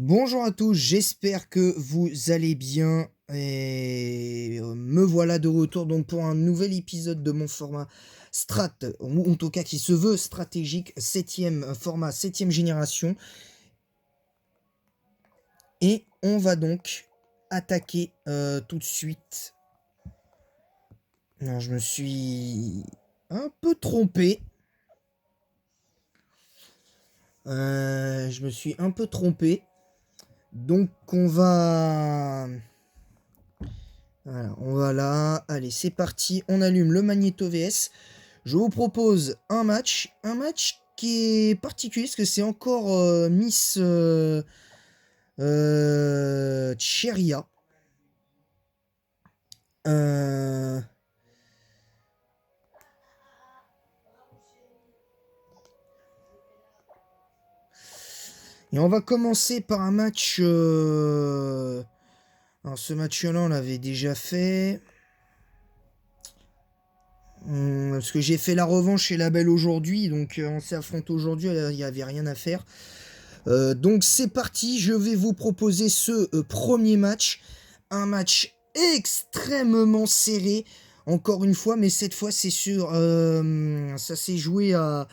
Bonjour à tous, j'espère que vous allez bien et me voilà de retour donc pour un nouvel épisode de mon format Strat, ou en tout cas qui se veut stratégique, septième format, septième génération. Et on va donc attaquer tout de suite. Non, je me suis un peu trompé. Je me suis un peu trompé. Donc on va là. Allez, c'est parti. On allume le Magneto VS. Je vous propose un match qui est particulier parce que c'est encore Miss Cheria. Euh, et on va commencer par un match. Alors ce match-là, on l'avait déjà fait. Parce que j'ai fait la revanche chez la Belle aujourd'hui, donc on s'est affronté aujourd'hui, il n'y avait rien à faire. Donc c'est parti, je vais vous proposer ce premier match. Un match extrêmement serré, encore une fois, mais cette fois c'est sûr, ça s'est joué à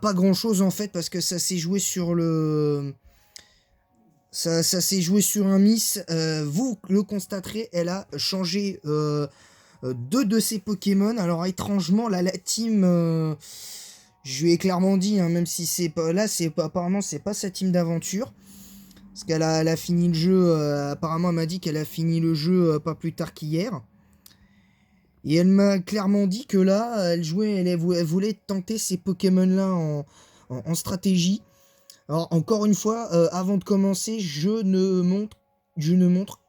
pas grand chose en fait, parce que ça s'est joué sur le. Ça s'est joué sur un miss. Vous le constaterez, elle a changé deux de ses Pokémon. Alors étrangement, là, la team. Je lui ai clairement dit, hein, même si c'est pas là, c'est pas apparemment c'est pas sa team d'aventure, parce qu'elle a fini le jeu. Apparemment, elle m'a dit qu'elle a fini le jeu pas plus tard qu'hier. Et elle m'a clairement dit que là, elle voulait tenter ces Pokémon-là en stratégie. Alors, encore une fois, avant de commencer, je ne montre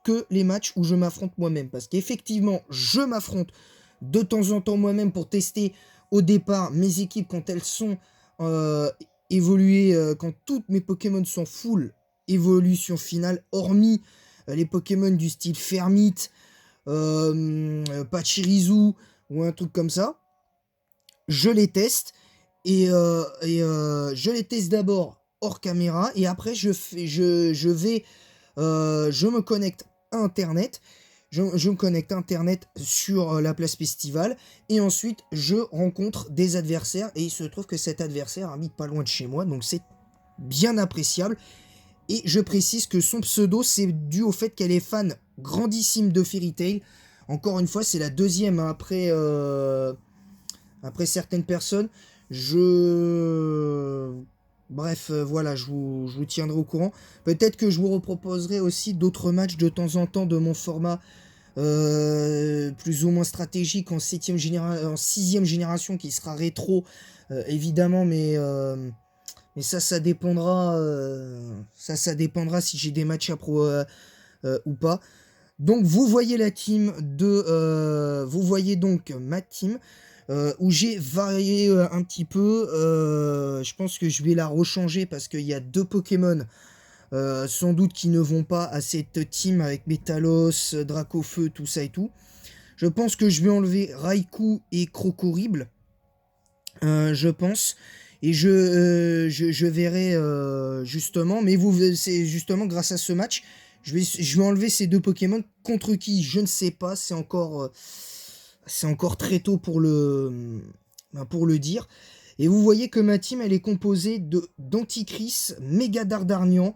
que les matchs où je m'affronte moi-même. Parce qu'effectivement, je m'affronte de temps en temps moi-même pour tester au départ mes équipes quand elles sont euh, évoluées, quand toutes mes Pokémon sont full évolution finale, hormis les Pokémon du style Fermite, Pachirisu ou un truc comme ça. Je les teste je les teste d'abord hors caméra et après je me connecte à Internet. Je me connecte à Internet sur la place Festival et ensuite je rencontre des adversaires et il se trouve que cet adversaire habite pas loin de chez moi, donc c'est bien appréciable. Et je précise que son pseudo, c'est dû au fait qu'elle est fan grandissime de Fairy Tail. Encore une fois, c'est la deuxième, hein, après certaines personnes. Je. Bref, voilà, je vous tiendrai au courant. Peut-être que je vous reproposerai aussi d'autres matchs de temps en temps de mon format plus ou moins stratégique en sixième génération qui sera rétro, évidemment, mais ça dépendra, ça dépendra si j'ai des matchs à pro ou pas. Donc vous voyez vous voyez donc ma team où j'ai varié un petit peu. Je pense que je vais la rechanger parce qu'il y a deux Pokémon sans doute qui ne vont pas à cette team avec Métalos, Dracofeu, tout ça et tout. Je pense que je vais enlever Raikou et Crocorible, je pense. Et je verrai justement, mais c'est justement grâce à ce match, je vais enlever ces deux Pokémon contre qui, je ne sais pas, c'est encore très tôt pour le dire. Et vous voyez que ma team, elle est composée d'Anticris, Méga Dardarnian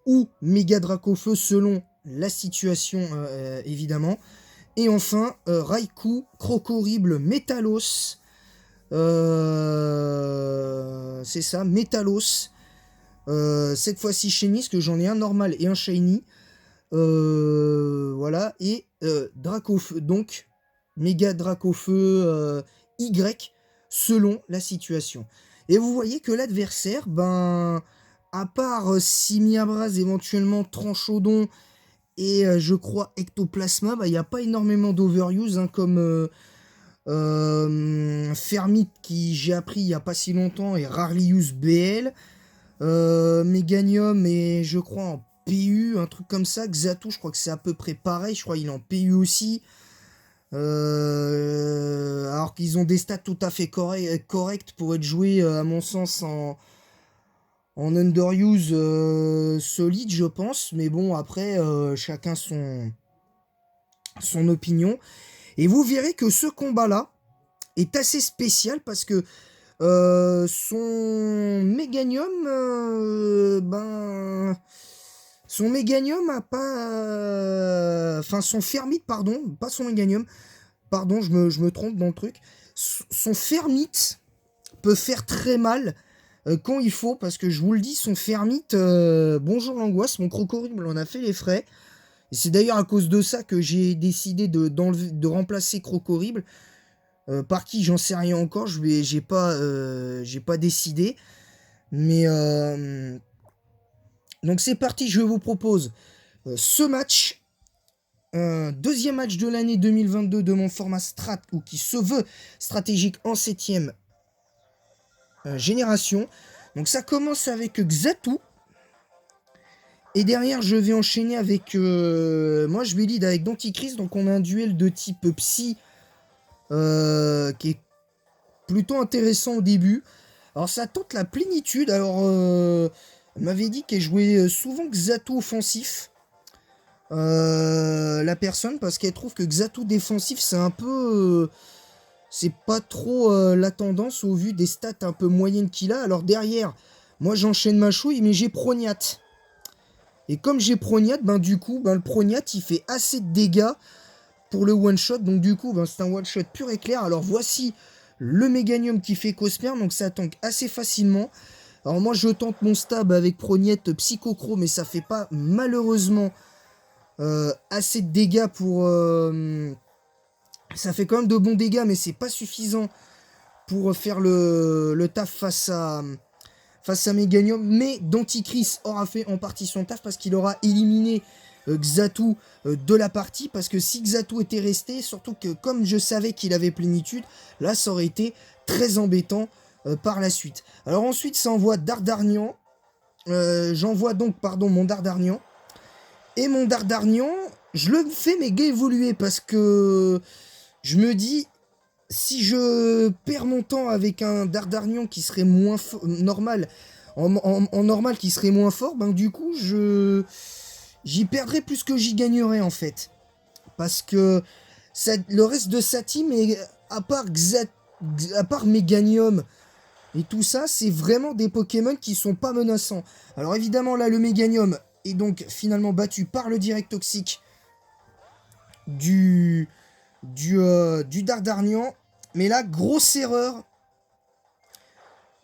ou Méga Dracofeu selon la situation, évidemment. Et enfin, Raikou, Crocorible, Métalos. C'est ça, Métalos. Cette fois-ci Shiny, parce que j'en ai un normal et un Shiny. Voilà. Et Dracofeu, donc Méga Dracofeu Y, selon la situation. Et vous voyez que l'adversaire, ben, à part Simiabras, éventuellement Tranchodon et je crois Ectoplasma, il n'y a pas énormément d'overuse, hein, comme Fermite qui j'ai appris il n'y a pas si longtemps et Rarlius BL. Meganium et je crois en PU, un truc comme ça. Xatu, je crois que c'est à peu près pareil. Je crois qu'il est en PU aussi. Alors qu'ils ont des stats tout à fait correctes pour être joués, à mon sens, en underuse solide, je pense. Mais bon, après, chacun son opinion. Et vous verrez que ce combat-là est assez spécial parce que son Meganium, son Meganium a pas... Enfin, son Fermite, pardon, pas son Meganium. Pardon, je me trompe dans le truc. Son Fermite peut faire très mal quand il faut, parce que je vous le dis, son Fermite, bonjour l'angoisse, mon Crocorible en a fait les frais. Et c'est d'ailleurs à cause de ça que j'ai décidé de remplacer Crocorible. Par qui, j'en sais rien encore, j'ai pas décidé. Mais donc c'est parti, je vous propose ce match. Deuxième match de l'année 2022 de mon format strat, ou qui se veut stratégique en 7ème génération. Donc ça commence avec Xatu. Et derrière, je vais enchaîner avec... moi, je vais lead avec Dantichrist. Donc on a un duel de type Psy qui est plutôt intéressant au début. Alors ça tente la plénitude. Alors, elle m'avait dit qu'elle jouait souvent Xatu offensif. La personne, parce qu'elle trouve que Xatu défensif, c'est un peu... c'est pas trop la tendance au vu des stats un peu moyennes qu'il a. Alors derrière, moi j'enchaîne ma chouille, mais j'ai Prognat. Et comme j'ai Prognat, du coup, le Prognat, il fait assez de dégâts pour le one-shot. Donc du coup, c'est un one-shot pur et clair. Alors voici le Meganium qui fait Cosper, donc ça tank assez facilement. Alors moi, je tente mon stab avec Prognat Psychocro, mais ça fait pas, malheureusement, assez de dégâts pour... ça fait quand même de bons dégâts, mais c'est pas suffisant pour faire le taf face à Meganium. Mais Dantichrist aura fait en partie son taf parce qu'il aura éliminé Xatu de la partie. Parce que si Xatu était resté, surtout que comme je savais qu'il avait plénitude, là ça aurait été très embêtant par la suite. Alors ensuite ça envoie Dardarnian. J'envoie donc mon Dardarnian. Et mon Dardarnian, je le fais méga évoluer parce que je me dis, si je perds mon temps avec un Dardarnian qui serait moins normal, en normal qui serait moins fort, du coup, j'y perdrais plus que j'y gagnerais en fait. Parce que le reste de sa team, à part Meganium et tout ça, c'est vraiment des Pokémon qui sont pas menaçants. Alors évidemment, là, le Meganium est donc finalement battu par le direct toxique du Dardarnian. Mais là, grosse erreur.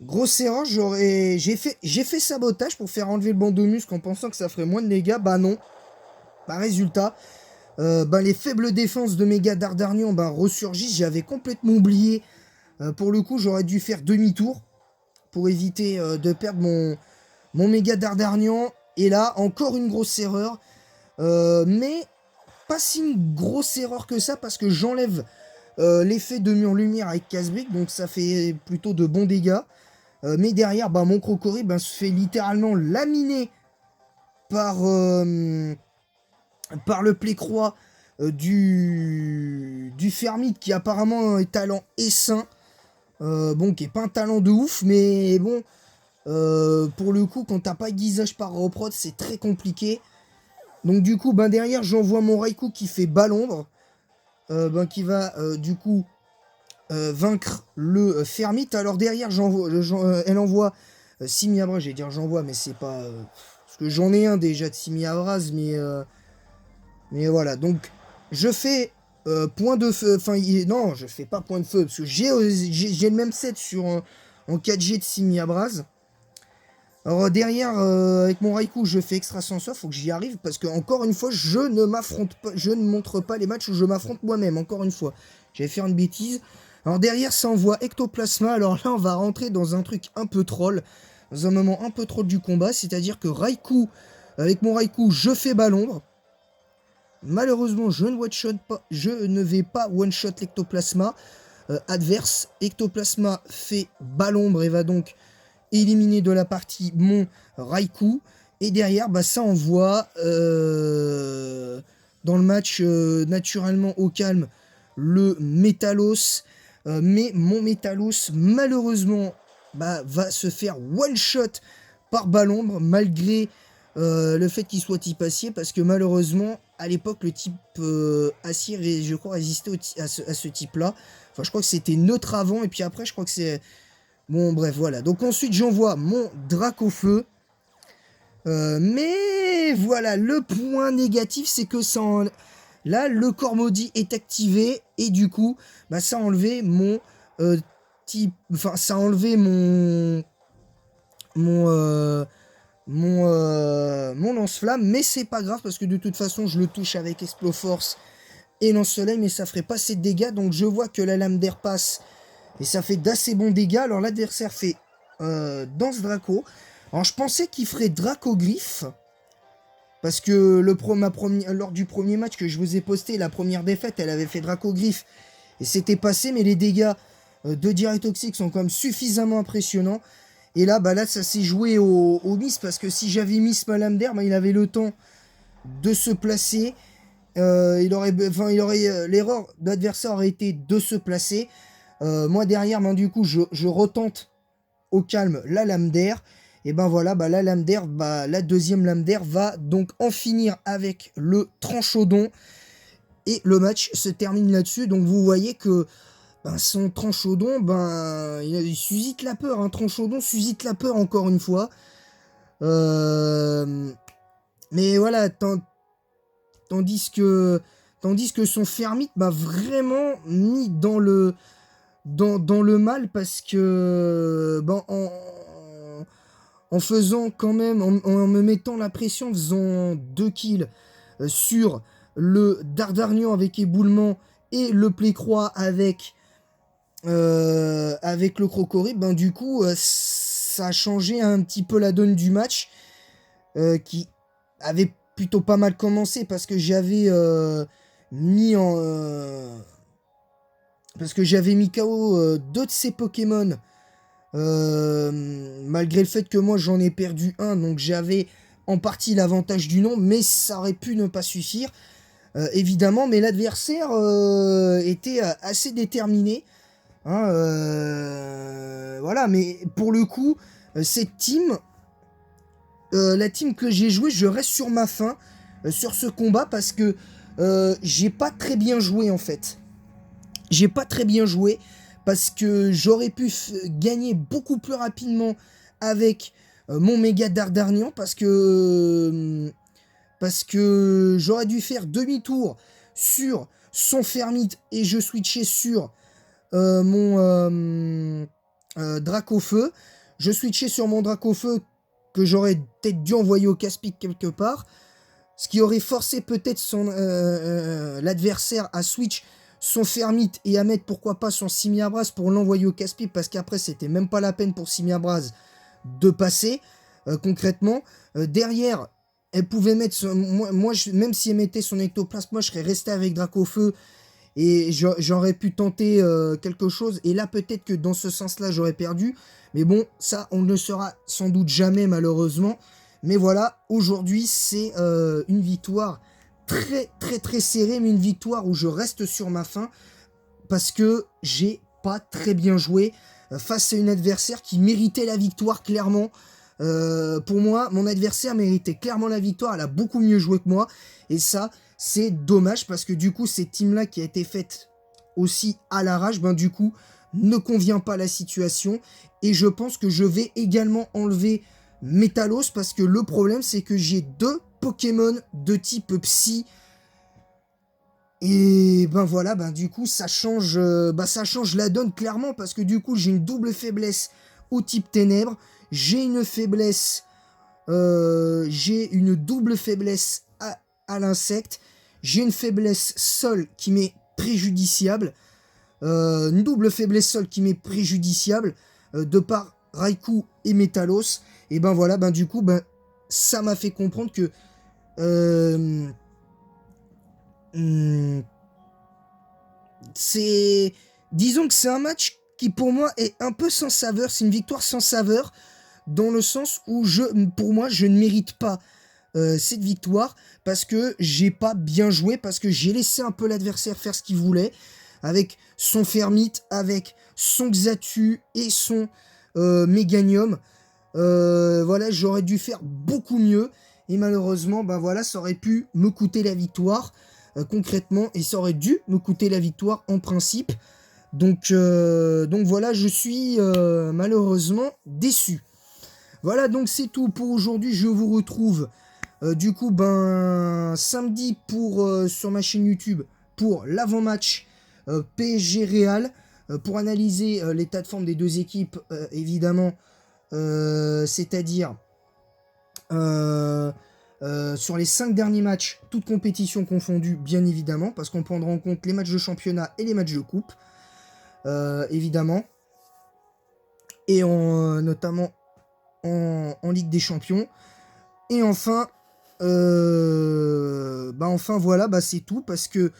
J'ai fait sabotage pour faire enlever le bandeau-muscle en pensant que ça ferait moins de dégâts. Bah non. Résultat, les faibles défenses de Méga Dardarnian ressurgissent. J'avais complètement oublié. Pour le coup, j'aurais dû faire demi-tour pour éviter de perdre mon Méga Dardarnian. Et là, encore une grosse erreur. Mais pas si une grosse erreur que ça, parce que j'enlève l'effet de mur-lumière avec casse-brique, donc ça fait plutôt de bons dégâts. Mais derrière, mon Crocorible se fait littéralement laminer par le Plécroix du Fermite, qui apparemment est talent essaim. Qui est pas un talent de ouf, mais bon, pour le coup, quand t'as pas guisage par reprod, c'est très compliqué. Donc du coup, derrière, j'envoie mon Raikou qui fait Bas-l'ombre, qui va du coup vaincre le Fermite. Alors derrière, elle envoie Simiabras, j'allais dire j'envoie, mais c'est pas... parce que j'en ai un déjà de Simiabras, mais voilà. Donc je fais point de feu, non, je fais pas point de feu, parce que j'ai le même set en 4G de Simiabras. Alors derrière, avec mon Raikou, je fais extra sans soi, faut que j'y arrive, parce que encore une fois, je ne montre pas les matchs où je m'affronte moi-même, encore une fois. J'allais faire une bêtise. Alors derrière, ça envoie Ectoplasma. Alors là, on va rentrer dans un truc un peu troll, dans un moment un peu troll du combat, c'est-à-dire que avec mon Raikou, je fais Bas-l'ombre. Malheureusement, je ne vais pas one-shot l'Ectoplasma adverse. Ectoplasma fait Bas-l'ombre et va donc éliminer de la partie mon Raikou. Et derrière, ça envoie dans le match naturellement au calme le Métalos. Mais mon Métalos, malheureusement, va se faire one-shot par Balombre, malgré le fait qu'il soit type acier, parce que malheureusement, à l'époque, le type acier, je crois, résistait à ce type-là. Enfin, je crois que c'était neutre avant, et puis après, je crois que c'est... Bon, bref, voilà. Donc ensuite, j'envoie mon Dracofeu. Mais voilà, le point négatif, c'est que ça là, le corps maudit est activé, et du coup, bah, ça a enlevé mon type... Enfin, ça a enlevé mon lance-flamme, mais c'est pas grave, parce que de toute façon, je le touche avec Exploforce et Lance-Soleil, mais ça ferait pas assez de dégâts, donc je vois que la lame d'air passe, et ça fait d'assez bons dégâts. Alors l'adversaire fait Danse Draco. Alors je pensais qu'il ferait Draco Griffe, parce que lors du premier match que je vous ai posté, la première défaite, elle avait fait Draco Griffe, et c'était passé, mais les dégâts de Direct Toxic sont quand même suffisamment impressionnants. Et là, bah là, ça s'est joué au miss, parce que si j'avais mis ma lame d'air, bah, il avait le temps de se placer. L'erreur de l'adversaire aurait été de se placer. Moi derrière, ben, du coup, je retente au calme la lame d'air. Et ben voilà, bah, la lame d'air, bah, la deuxième lame d'air va donc en finir avec le Tranchaudon. Et le match se termine là-dessus. Donc vous voyez que ben, son Tranchaudon, ben, il suscite la peur. Un Tranchaudon suscite la peur encore une fois. Mais voilà, tandis que son Fermite m'a vraiment mis dans le mal, parce que ben, en faisant quand même, en me mettant la pression, en faisant 2 kills sur le Dardarnian avec éboulement et le Plécroix avec le Crocorip, ben du coup ça a changé un petit peu la donne du match, qui avait plutôt pas mal commencé, parce que j'avais mis KO 2 de ses Pokémon, malgré le fait que moi j'en ai perdu un, donc j'avais en partie l'avantage du nombre, mais ça aurait pu ne pas suffire, évidemment. Mais l'adversaire était assez déterminé, hein, voilà. Mais pour le coup, cette team, la team que j'ai jouée, je reste sur ma faim sur ce combat, parce que j'ai pas très bien joué en fait. J'ai pas très bien joué, parce que j'aurais pu gagner beaucoup plus rapidement avec mon méga Dardarnian, parce que j'aurais dû faire demi-tour sur son Fermite, et je switchais sur mon Dracofeu. Je switchais sur mon Dracofeu, que j'aurais peut-être dû envoyer au casse-pique quelque part, ce qui aurait forcé peut-être l'adversaire à switch son Fermite et à mettre pourquoi pas son Simiabras pour l'envoyer au casse-pipe, parce qu'après c'était même pas la peine pour Simiabras de passer concrètement. Derrière, elle pouvait mettre même si elle mettait son Ectoplasme, moi je serais resté avec Dracofeu, et j'aurais pu tenter quelque chose, et là peut-être que dans ce sens-là j'aurais perdu, mais bon, ça on ne le saura sans doute jamais, malheureusement. Mais voilà, aujourd'hui c'est une victoire très très très serrée, mais une victoire où je reste sur ma faim, parce que j'ai pas très bien joué face à une adversaire qui méritait la victoire, clairement. Pour moi, mon adversaire méritait clairement la victoire, elle a beaucoup mieux joué que moi, et ça, c'est dommage, parce que du coup, cette team-là qui a été faite aussi à l'arrache, ben du coup, ne convient pas à la situation, et je pense que je vais également enlever Métalos, parce que le problème, c'est que j'ai 2 Pokémon de type Psy, et ben voilà, ben du coup, ça change la donne clairement, parce que du coup, j'ai une double faiblesse au type Ténèbres, j'ai une double faiblesse à l'insecte, j'ai une faiblesse sol qui m'est préjudiciable, une double faiblesse sol qui m'est préjudiciable de par Raikou et Métalos. Et ben voilà, ben du coup, ben ça m'a fait comprendre que disons que c'est un match qui pour moi est un peu sans saveur, c'est une victoire sans saveur, dans le sens où pour moi je ne mérite pas cette victoire, parce que j'ai pas bien joué, parce que j'ai laissé un peu l'adversaire faire ce qu'il voulait, avec son Fermite, avec son Xatu et son Méganium. Voilà, voilà, j'aurais dû faire beaucoup mieux. Et malheureusement, ben voilà, ça aurait pu me coûter la victoire, concrètement. Et ça aurait dû me coûter la victoire en principe. Donc voilà, je suis malheureusement déçu. Voilà, donc c'est tout pour aujourd'hui. Je vous retrouve du coup samedi sur ma chaîne YouTube pour l'avant-match PSG Real pour analyser l'état de forme des deux équipes, évidemment, c'est-à-dire sur les 5 derniers matchs, toutes compétitions confondues, bien évidemment, parce qu'on prendra en compte les matchs de championnat et les matchs de coupe, évidemment, et notamment en Ligue des Champions. Et enfin, voilà, c'est tout, parce que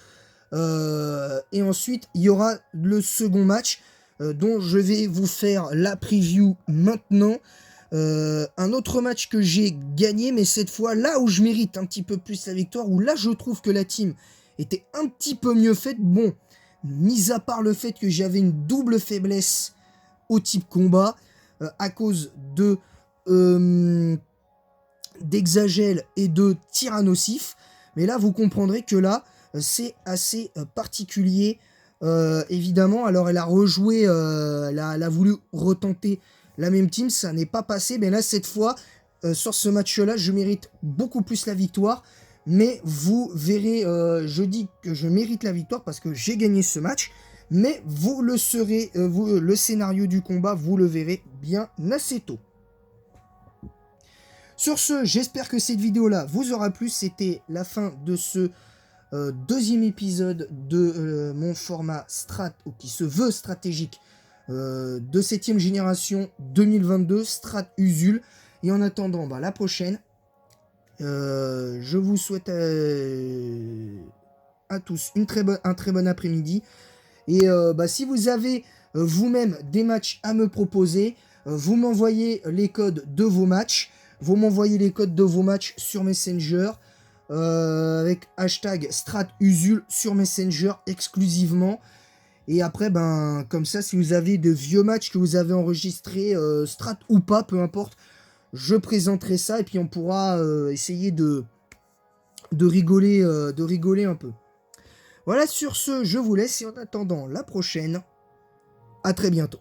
et ensuite il y aura le second match dont je vais vous faire la preview maintenant. Un autre match que j'ai gagné, mais cette fois là où je mérite un petit peu plus la victoire, où là je trouve que la team était un petit peu mieux faite. Bon, mis à part le fait que j'avais une double faiblesse au type combat à cause de d'Exagel et de Tyrannosif, mais là vous comprendrez que là c'est assez particulier, évidemment. Alors elle a rejoué, elle a voulu retenter la même team, ça n'est pas passé, mais là cette fois sur ce match là je mérite beaucoup plus la victoire, mais vous verrez, je dis que je mérite la victoire parce que j'ai gagné ce match, mais vous le saurez, le scénario du combat vous le verrez bien assez tôt. Sur ce, j'espère que cette vidéo-là vous aura plu. C'était la fin de ce deuxième épisode de mon format ou qui se veut stratégique de 7ème génération 2022, Strat Usul. Et en attendant la prochaine, je vous souhaite à tous un très bon après-midi. Et si vous avez vous-même des matchs à me proposer, vous m'envoyez les codes de vos matchs. Vous m'envoyez les codes de vos matchs sur Messenger avec hashtag StratUsul sur Messenger exclusivement. Et après, comme ça, si vous avez de vieux matchs que vous avez enregistrés, Strat ou pas, peu importe, je présenterai ça et puis on pourra essayer de rigoler un peu. Voilà, sur ce, je vous laisse et en attendant la prochaine, à très bientôt.